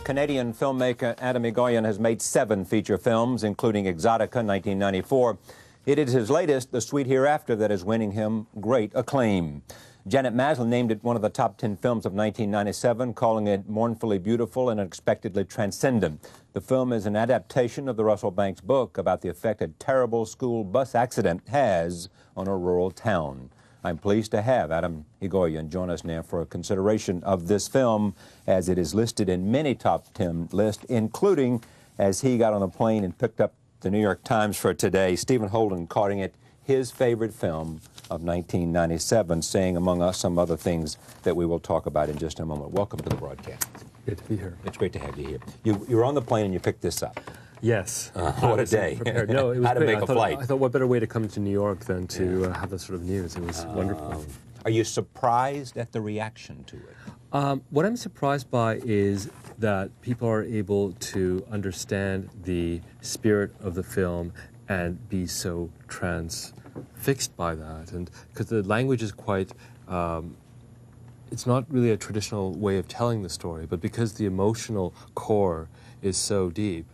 Canadian filmmaker Adam Egoyan has made 7 feature films, including Exotica, 1994. It is his latest, The Sweet Hereafter, that is winning him great acclaim. Janet Maslin named it one of the top 10 films of 1997, calling it mournfully beautiful and unexpectedly transcendent. The film is an adaptation of the Russell Banks book about the effect a terrible school bus accident has on a rural town. I'm pleased to have Adam Egoyan join us now for a consideration of this film, as it is listed in many top 10 lists, including as he got on a plane and picked up the New York Times for today, Stephen Holden calling it his favorite film of 1997, saying, among us, some other things that we will talk about in just a moment. Welcome to the broadcast. Good to be here. It's great to have you here. You were on the plane and you picked this up. Yes. What a day. No, it was How to great. make a flight. I thought, what better way to come to New York than to have this sort of news? It was wonderful. Are you surprised at the reaction to it? What I'm surprised by is that people are able to understand the spirit of the film and be so transfixed by that. And because the language is quite... it's not really a traditional way of telling the story, but because the emotional core is so deep,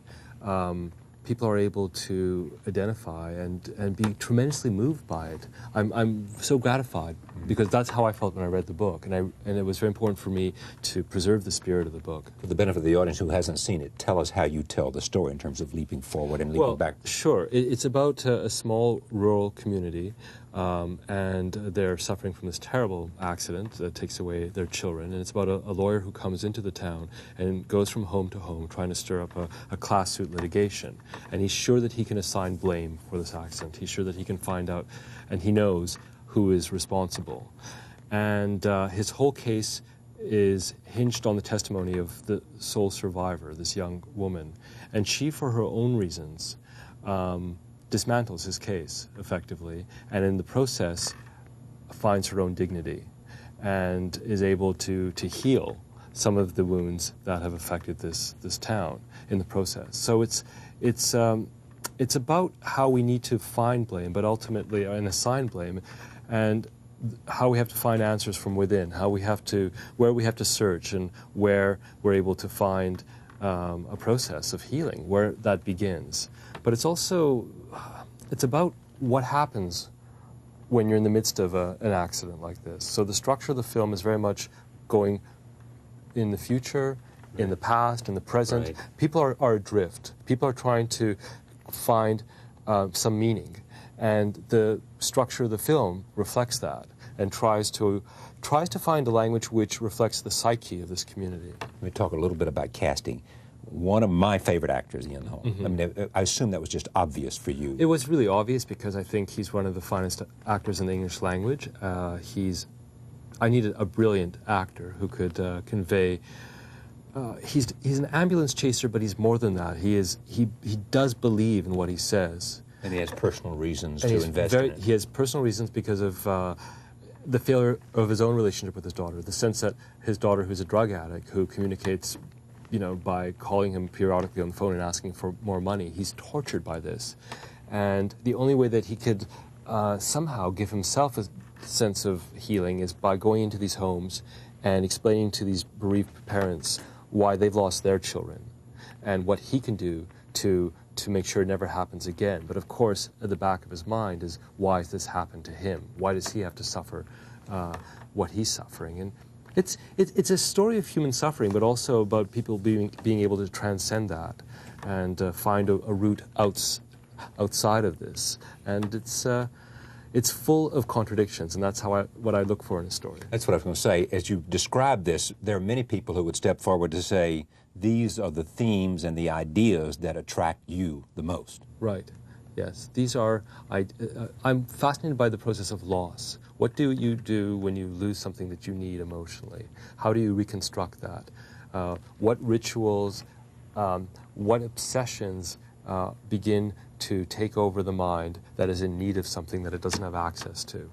people are able to identify and be tremendously moved by it. I'm so gratified because that's how I felt when I read the book, and it was very important for me to preserve the spirit of the book. For the benefit of the audience who hasn't seen it, tell us how you tell the story in terms of leaping forward and leaping back. Sure. It's about a small rural community, and they're suffering from this terrible accident that takes away their children. And it's about a lawyer who comes into the town and goes from home to home trying to stir up a class suit litigation. And he's sure that he can assign blame for this accident. He's sure that he can find out, and he knows who is responsible. And his whole case is hinged on the testimony of the sole survivor, this young woman. And she, for her own reasons, dismantles his case effectively, and in the process finds her own dignity and is able to heal some of the wounds that have affected this town in the process. So it's about how we need to find blame, but ultimately and assign blame, and how we have to find answers from within, where we have to search, and where we're able to find a process of healing, where that begins. But it's also, it's about what happens when you're in the midst of an accident like this. So the structure of the film is very much going in the future, in the past, in the present. Right. People are adrift. People are trying to find some meaning. And the structure of the film reflects that and tries to find a language which reflects the psyche of this community. Let me talk a little bit about casting. One of my favorite actors, Ian Holm. I mean, I assume that was just obvious for you. It was really obvious because I think he's one of the finest actors in the English language. I needed a brilliant actor who could convey. He's an ambulance chaser, but he's more than that. He does believe in what he says. And he has personal reasons to invest in it. He has personal reasons because of the failure of his own relationship with his daughter, the sense that his daughter, who's a drug addict, who communicates, by calling him periodically on the phone and asking for more money, he's tortured by this. And the only way that he could somehow give himself a sense of healing is by going into these homes and explaining to these bereaved parents why they've lost their children and what he can do to make sure it never happens again. But of course, at the back of his mind is, why has this happened to him? Why does he have to suffer what he's suffering? And it's a story of human suffering, but also about people being able to transcend that and find a route outside of this. And it's full of contradictions, and that's what I look for in a story. That's what I was going to say. As you describe this, there are many people who would step forward to say, these are the themes and the ideas that attract you the most. Right. Yes. These are... I'm fascinated by the process of loss. What do you do when you lose something that you need emotionally? How do you reconstruct that? What rituals, what obsessions begin to take over the mind that is in need of something that it doesn't have access to?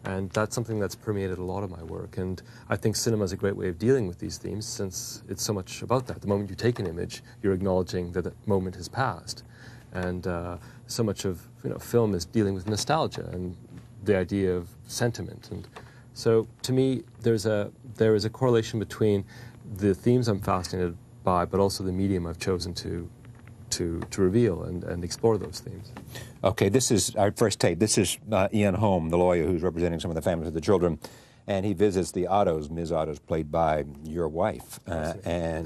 And that's something that's permeated a lot of my work. And I think cinema is a great way of dealing with these themes, since it's so much about that. The moment you take an image, you're acknowledging that that moment has passed. And so much of film is dealing with nostalgia and the idea of sentiment. And so to me, there is a correlation between the themes I'm fascinated by, but also the medium I've chosen to reveal and explore those themes. Okay, this is our first tape. This is Ian Holm, the lawyer who's representing some of the families of the children, and he visits the Ottos, Ms. Ottos, played by your wife, and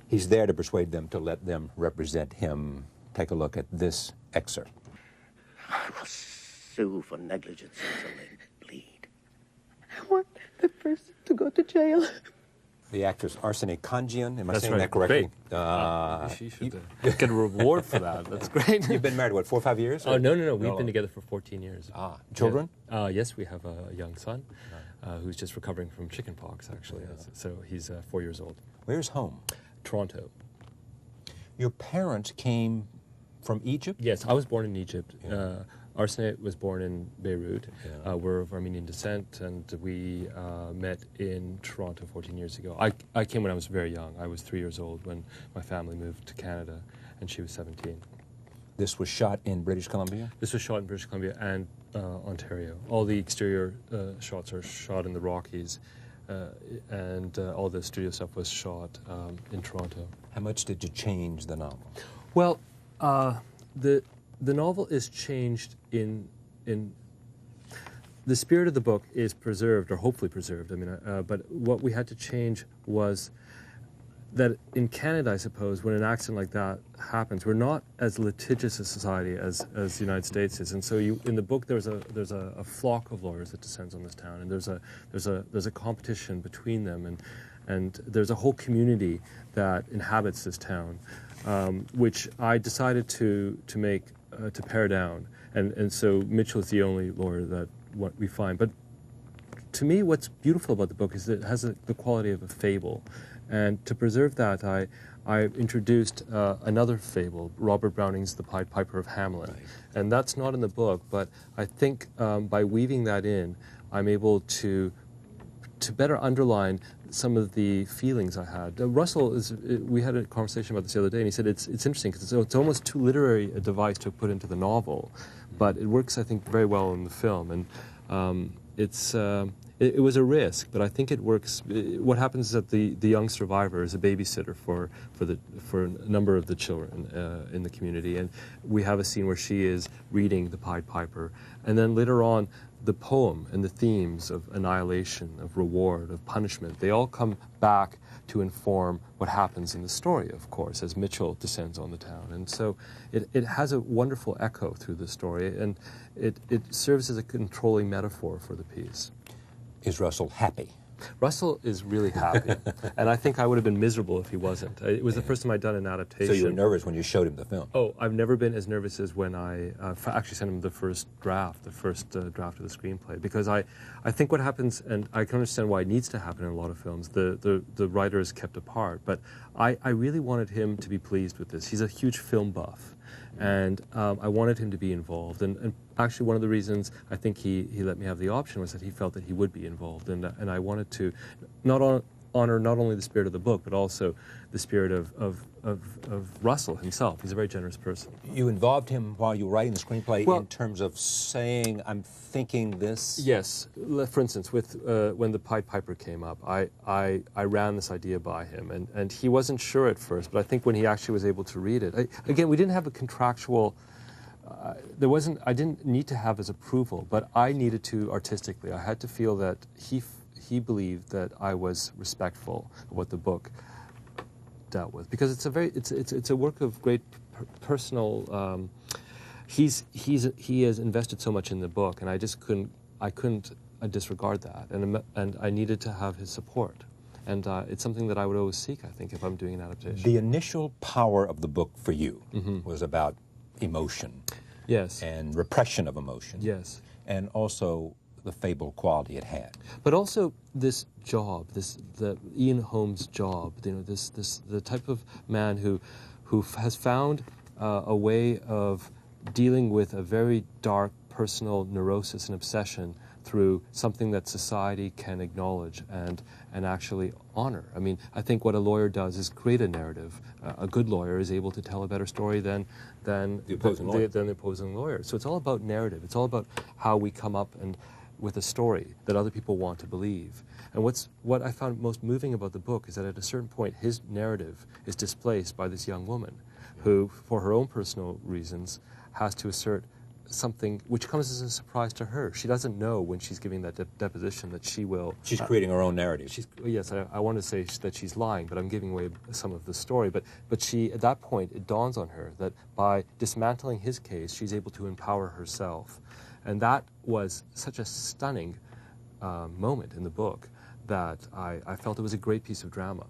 he's there to persuade them to let them represent him. Take a look at this excerpt. I will sue for negligence until they bleed. I want the person to go to jail. The actress Arsene Kanjian, am I That's saying right. that correctly? Great. She should get a reward for that. That's great. You've been married, what, 4 or 5 years? Oh, no. We've been together for 14 years. Children? Yeah. Yes, we have a young son who's just recovering from chickenpox, actually. So he's 4 years old. Where's home? Toronto. Your parents came from Egypt? Yes, I was born in Egypt. Arsene was born in Beirut. We're of Armenian descent, and we met in Toronto 14 years ago. I came when I was very young. I was 3 years old when my family moved to Canada, and she was 17. This was shot in British Columbia? This was shot in British Columbia and Ontario. All the exterior shots are shot in the Rockies, and all the studio stuff was shot in Toronto. How much did you change the novel? Well, the novel is changed in the spirit of the book is preserved, or hopefully preserved. I mean, but what we had to change was that in Canada, I suppose, when an accident like that happens, we're not as litigious a society as the United States is, and so in the book there's a flock of lawyers that descends on this town, and there's a competition between them, and there's a whole community that inhabits this town, which I decided to pare down, and so Mitchell is the only lawyer that what we find. But to me, what's beautiful about the book is that it has the quality of a fable, and to preserve that, I introduced another fable, Robert Browning's The Pied Piper of Hamelin, and that's not in the book, but I think by weaving that in, I'm able to better underline some of the feelings I had. Russell we had a conversation about this the other day, and he said it's interesting because it's almost too literary a device to put into the novel, but it works, I think, very well in the film. And it was a risk, but I think it works. What happens is that the young survivor is a babysitter for a number of the children in the community, and we have a scene where she is reading The Pied Piper, and then later on, the poem and the themes of annihilation, of reward, of punishment, they all come back to inform what happens in the story, of course, as Mitchell descends on the town. And so it has a wonderful echo through the story, and it serves as a controlling metaphor for the piece. Is Russell happy? Russell is really happy, and I think I would have been miserable if he wasn't. It was the first time I'd done an adaptation. So you were nervous when you showed him the film? Oh, I've never been as nervous as when I actually sent him the first draft of the screenplay, because I think what happens, and I can understand why it needs to happen in a lot of films, the writer is kept apart, but I really wanted him to be pleased with this. He's a huge film buff, and I wanted him to be involved, and actually one of the reasons I think he let me have the option was that he felt that he would be involved, and I wanted to honor not only the spirit of the book, but also the spirit of Russell himself. He's a very generous person. You involved him while you were writing the screenplay Well, in terms of saying, I'm thinking this? Yes. For instance, with when The Pied Piper came up, I ran this idea by him, and he wasn't sure at first, but I think when he actually was able to read it, again, we didn't have a contractual, I didn't need to have his approval, but I needed to artistically. I had to feel that he believed that I was respectful of what the book dealt with, because it's a work of great personal. He has invested so much in the book, and I couldn't disregard that, and I needed to have his support, and it's something that I would always seek, I think, if I'm doing an adaptation. The initial power of the book for you was about emotion. Yes. And repression of emotion. Yes. And also the fable quality it had. But also this job, the Ian Holm's job, the type of man who has found a way of dealing with a very dark personal neurosis and obsession through something that society can acknowledge and actually honor. I mean, I think what a lawyer does is create a narrative. A good lawyer is able to tell a better story than the opposing lawyer. So it's all about narrative. It's all about how we come up and with a story that other people want to believe. And what I found most moving about the book is that at a certain point, his narrative is displaced by this young woman who, for her own personal reasons, has to assert something which comes as a surprise to her. She doesn't know when she's giving that deposition that she will... She's creating her own narrative. Yes, I want to say that she's lying, but I'm giving away some of the story. But she, at that point, it dawns on her that by dismantling his case, she's able to empower herself. And that was such a stunning moment in the book that I felt it was a great piece of drama.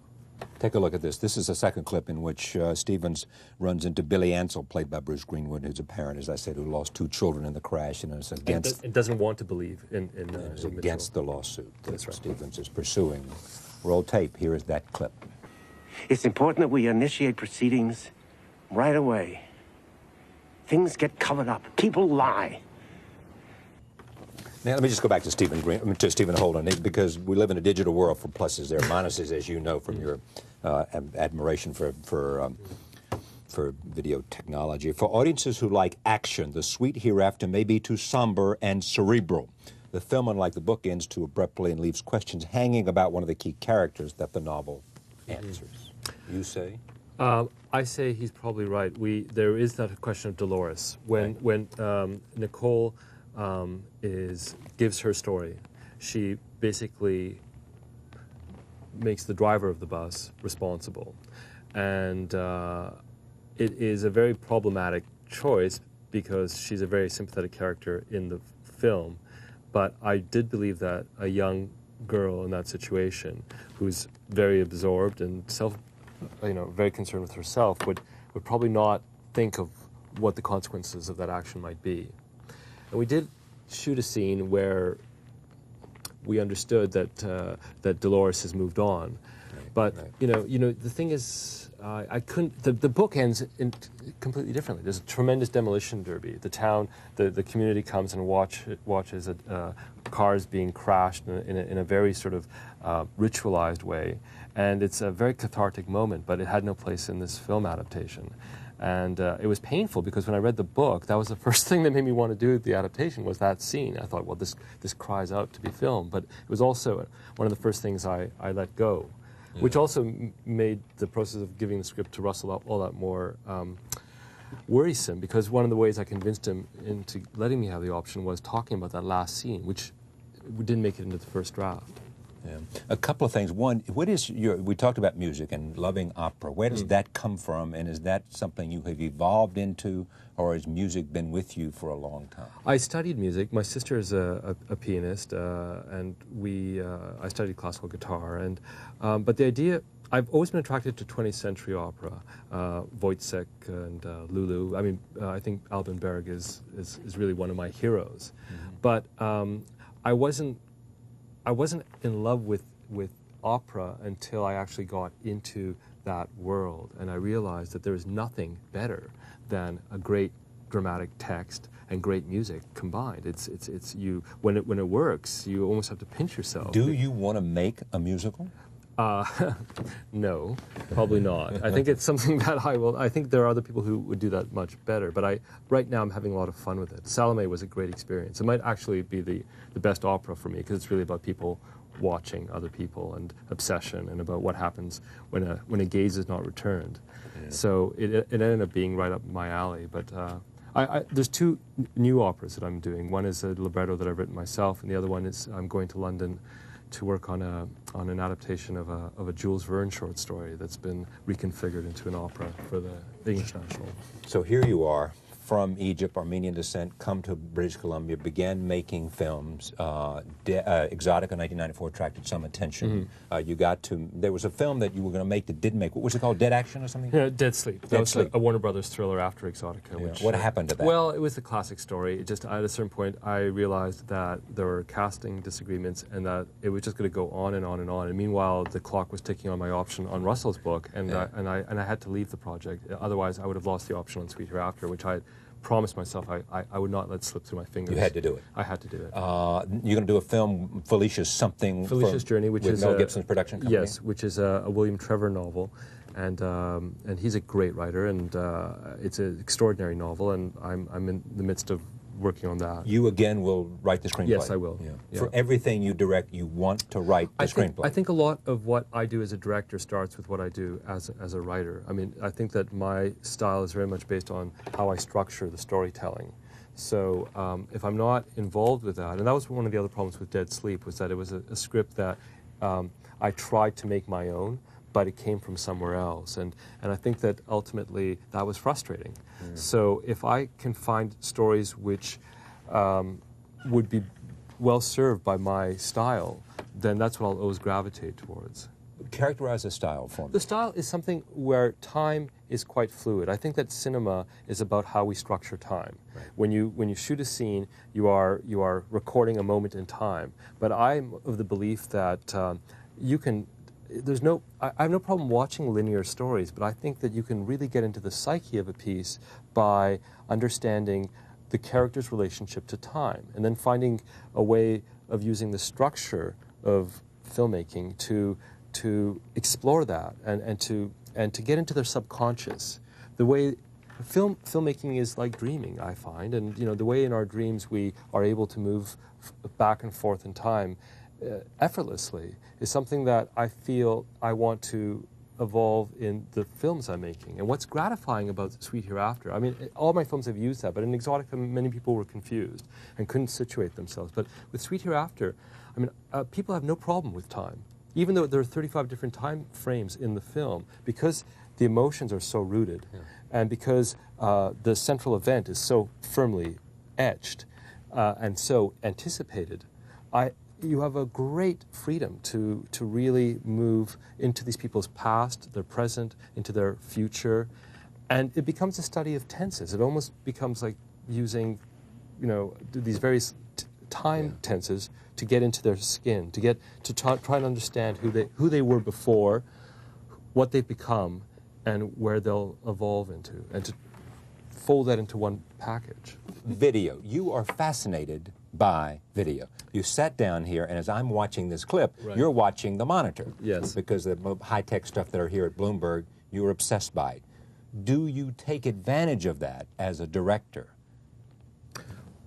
Take a look at this. This is a second clip in which Stevens runs into Billy Ansell, played by Bruce Greenwood, who's a parent, as I said, who lost 2 children in the crash, and it's against... And doesn't want to believe in it's against the lawsuit that That's right. Stevens is pursuing. Roll tape. Here is that clip. It's important that we initiate proceedings right away. Things get covered up. People lie. Now, let me just go back to Stephen Holden, because we live in a digital world for pluses. There are minuses, as you know, from your admiration for video technology. For audiences who like action, The Sweet Hereafter may be too somber and cerebral. The film, unlike the book, ends too abruptly and leaves questions hanging about one of the key characters that the novel answers. You say? I say he's probably right. There is that question of Dolores. When Nicole gives her story, she basically makes the driver of the bus responsible. And it is a very problematic choice because she's a very sympathetic character in the film. But I did believe that a young girl in that situation who's very absorbed and very concerned with herself would probably not think of what the consequences of that action might be. And we did shoot a scene where we understood that Dolores has moved on. But the thing is, I couldn't. The book ends completely differently. There's a tremendous demolition derby. The town, the community comes and watches cars being crashed in a very sort of ritualized way, and it's a very cathartic moment. But it had no place in this film adaptation. And it was painful because when I read the book, that was the first thing that made me want to do the adaptation was that scene. I thought, well, this cries out to be filmed. But it was also one of the first things I let go, which also made the process of giving the script to Russell all that more worrisome, because one of the ways I convinced him into letting me have the option was talking about that last scene, which didn't make it into the first draft. Yeah. A couple of things. One, we talked about music and loving opera. Where does that come from, and is that something you have evolved into, or has music been with you for a long time? I studied music. My sister is a pianist, and I studied classical guitar. But the idea, I've always been attracted to 20th century opera, Wojciech and Lulu. I mean, I think Alban Berg is really one of my heroes. But I wasn't in love with opera until I actually got into that world, and I realized that there is nothing better than a great dramatic text and great music combined. It's you when it works, you almost have to pinch yourself. Do you want to make a musical? No, probably not. I think it's something that I think there are other people who would do that much better, but right now I'm having a lot of fun with it. Salome was a great experience. It might actually be the best opera for me, because it's really about people watching other people and obsession and about what happens when a gaze is not returned. Yeah. So it ended up being right up my alley, but there's 2 new operas that I'm doing. One is a libretto that I've written myself, and the other one is I'm going to London to work on an adaptation of a Jules Verne short story that's been reconfigured into an opera for the English National. So here you are, from Egypt, Armenian descent, come to British Columbia, began making films. Exotica 1994 attracted some attention. There was a film that you were going to make that didn't make. What was it called? Dead Action or something? Yeah, Dead Sleep. That was a Warner Brothers thriller after Exotica. Yeah. What happened to that? Well, it was the classic story. At a certain point, I realized that there were casting disagreements and that it was just going to go on and on and on. And meanwhile, the clock was ticking on my option on Russell's book, and I had to leave the project. Otherwise, I would have lost the option on Sweet Hereafter, which I promised myself I would not let slip through my fingers. You had to do it. I had to do it. You're going to do a film, Felicia's Journey, which with is Mel Gibson's production company? Yes, which is a William Trevor novel, and he's a great writer, and it's an extraordinary novel, and I'm in the midst of working on that. You again will write the screenplay? Yes, I will. Yeah. Yeah. For everything you direct, you want to write the screenplay? I think a lot of what I do as a director starts with what I do as a writer. I mean, I think that my style is very much based on how I structure the storytelling. So if I'm not involved with that, and that was one of the other problems with Dead Sleep, was that it was a script that I tried to make my own, but it came from somewhere else. And I think that ultimately that was frustrating. So if I can find stories which would be well served by my style, then that's what I'll always gravitate towards. Characterize the style for me. The style is something where time is quite fluid. I think that cinema is about how we structure time. Right. When you shoot a scene, you are recording a moment in time. But I'm of the belief that you can. I have no problem watching linear stories, but I think that you can really get into the psyche of a piece by understanding the character's relationship to time, and then finding a way of using the structure of filmmaking to explore that and to get into their subconscious. The way filmmaking is like dreaming, I find, and the way in our dreams we are able to move back and forth in time effortlessly is something that I feel I want to evolve in the films I'm making. And what's gratifying about Sweet Hereafter, I mean, all my films have used that, but in Exotica, many people were confused and couldn't situate themselves. But with Sweet Hereafter, I mean, people have no problem with time. Even though there are 35 different time frames in the film, because the emotions are so rooted, and because the central event is so firmly etched and so anticipated, you have a great freedom to really move into these people's past, their present, into their future, and it becomes a study of tenses. It almost becomes like using, these various time tenses to get into their skin, to try and understand who they were before, what they've become, and where they'll evolve into, and to fold that into one package. Video. You are fascinated by video. You sat down here, and as I'm watching this clip, you're watching the monitor. Yes. Because the high-tech stuff that are here at Bloomberg, you're obsessed by it. Do you take advantage of that as a director?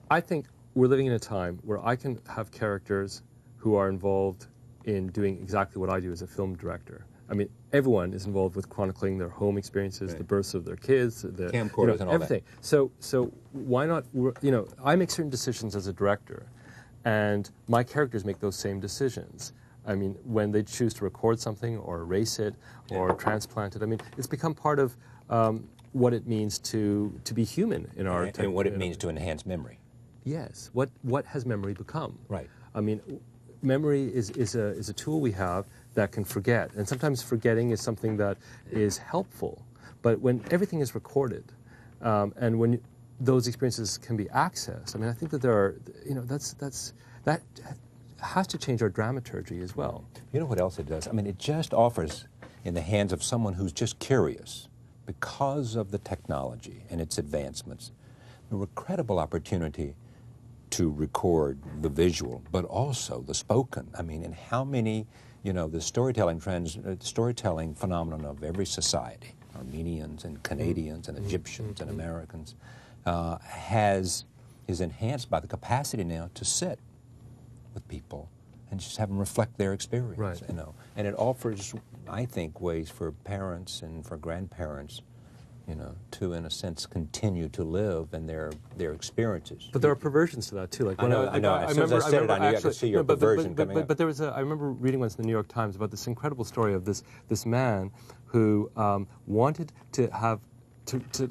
I think we're living in a time where I can have characters who are involved in doing exactly what I do as a film director. I mean, everyone is involved with chronicling their home experiences, the births of their kids, the camcorders and all everything. That. So why not? I make certain decisions as a director, and my characters make those same decisions. I mean, when they choose to record something or erase it or transplant it, I mean, it's become part of what it means to be human in our and what it means to enhance memory. Yes. What has memory become? Right. I mean, memory is a tool we have that can forget, and sometimes forgetting is something that is helpful. But when everything is recorded, and when those experiences can be accessed, I mean, I think that there are, that has to change our dramaturgy as well. You know what else it does? I mean, it just offers, in the hands of someone who's just curious, because of the technology and its advancements, an incredible opportunity to record the visual, but also the spoken. I mean, and how many, the storytelling trends, storytelling phenomenon of every society, Armenians and Canadians and Egyptians and Americans, is enhanced by the capacity now to sit with people and just have them reflect their experience. Right. And it offers, I think, ways for parents and for grandparents, to, in a sense, continue to live in their experiences. But there are perversions to that too. Like I know. As soon as I said it, I knew I could see your perversion coming up. But there was I remember reading once in the New York Times about this incredible story of this man who wanted to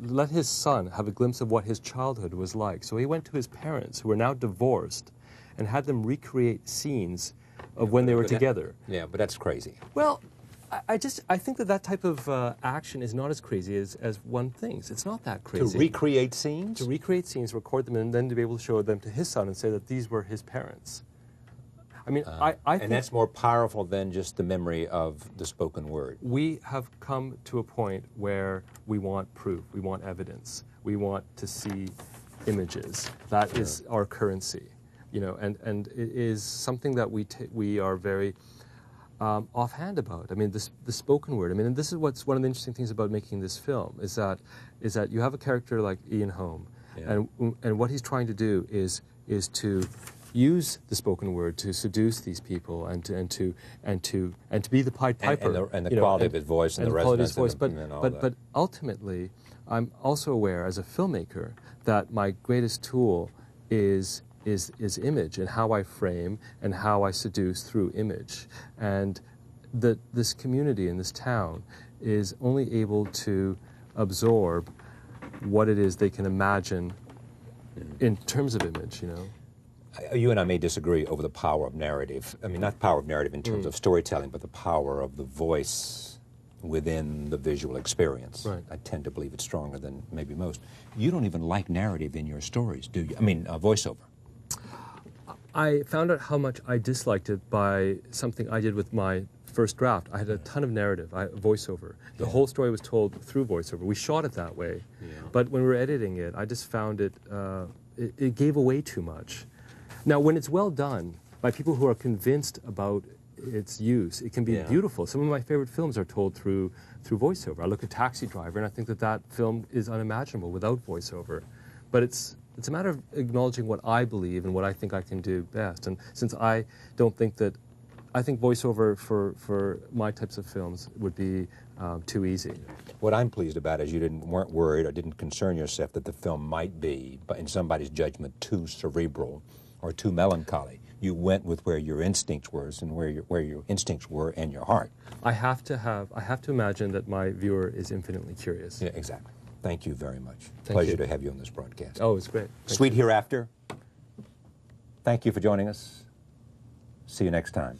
let his son have a glimpse of what his childhood was like. So he went to his parents, who are now divorced, and had them recreate scenes of when they were together. Yeah, but that's crazy. Well, I think that type of action is not as crazy as one thinks. It's not that crazy. To recreate scenes? To recreate scenes, record them, and then to be able to show them to his son and say that these were his parents. I mean, I think... And that's more powerful than just the memory of the spoken word. We have come to a point where we want proof, we want evidence, we want to see images. That is our currency, and it is something that we are very... offhand about. I mean, the spoken word. I mean, and this is what's one of the interesting things about making this film is that you have a character like Ian Holm, And what he's trying to do is to use the spoken word to seduce these people and to be the Pied Piper and the quality of his voice and the resonance of voice. him and all that. But ultimately, I'm also aware as a filmmaker that my greatest tool is image and how I frame and how I seduce through image, and that this community in this town is only able to absorb what it is they can imagine in terms of image, You and I may disagree over the power of narrative. I mean, not power of narrative in terms of storytelling, but the power of the voice within the visual experience. Right. I tend to believe it's stronger than maybe most. You don't even like narrative in your stories, do you? I mean, voiceover. I found out how much I disliked it by something I did with my first draft. I had a ton of narrative, voiceover. The whole story was told through voiceover. We shot it that way. But when we were editing it, I just found it gave away too much. Now, when it's well done by people who are convinced about its use, it can be beautiful. Some of my favorite films are told through voiceover. I look at Taxi Driver, and I think that film is unimaginable without voiceover. But it's a matter of acknowledging what I believe and what I think I can do best. And since I don't think that, I think voiceover for my types of films would be too easy. What I'm pleased about is you weren't worried or didn't concern yourself that the film might be, in somebody's judgment, too cerebral or too melancholy. You went with where your instincts were and where your instincts were and your heart. I have to imagine that my viewer is infinitely curious. Yeah, exactly. Thank you very much. Pleasure to have you on this broadcast. Oh, it's great. Sweet Hereafter. Thank you for joining us. See you next time.